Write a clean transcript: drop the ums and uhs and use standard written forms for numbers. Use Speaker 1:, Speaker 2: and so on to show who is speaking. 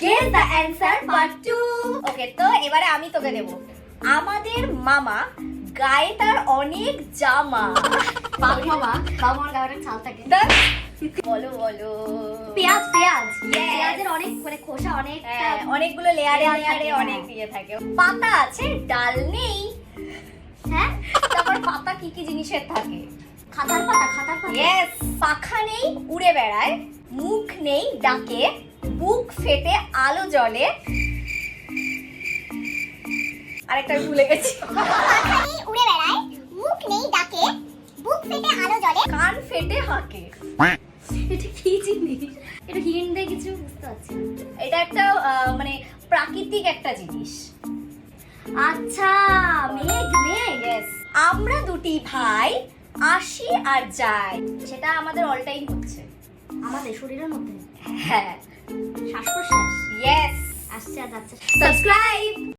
Speaker 1: Guess the answer part 2. ওকে, তো এবারে আমি তোকে দেব। আমাদের মামা গায়ে তার অনেক জামা।
Speaker 2: মামার গায়ে অনেক ছাল থাকে।
Speaker 1: বলো বলো।
Speaker 2: পেঁয়াজ।
Speaker 1: Yes.
Speaker 2: পেঁয়াজের অনেক মানে খোসা অনেক
Speaker 1: অনেকগুলো লেয়ারে
Speaker 2: layer
Speaker 1: লেয়ারে
Speaker 2: থাকে,
Speaker 1: অনেক ইয়ে থাকে। পাতা আছে, ডাল নেই।
Speaker 2: হ্যাঁ,
Speaker 1: তারপর পাতা কি কি জিনিসের থাকে?
Speaker 2: খাতার পাতা।
Speaker 1: ইয়েস। পাখা নেই, উড়ে বেড়ায়। মুখ নেই, ডাকে। বুক ফেটে আলো জ্বলে। আরেকটা ভুলে গেছি।
Speaker 3: পাখা নেই উড়ে বেড়ায়, মুখ নেই ডাকে, বুক ফেটে আলো জ্বলে,
Speaker 1: কান ফেটে হাঁকে।
Speaker 2: এটা কি জিনিস? এটা হিন্ট দিয়ে কিছু বুঝতে পারছি না।
Speaker 1: এটা একটা মানে প্রাকৃতিক একটা জিনিস।
Speaker 2: আচ্ছা, মেঘ।
Speaker 1: ইয়েস। আমরা দুটি ভাই, আসি আর যাই। সেটা আমাদের অল টাইম হচ্ছে।
Speaker 2: আমাদের শরীরের মধ্যে
Speaker 1: হ্যাঁ।
Speaker 2: শ্বাস প্রশ্বাস
Speaker 1: ইয়েস।
Speaker 2: আসছে আর যাচ্ছে।
Speaker 1: সাবস্ক্রাইব।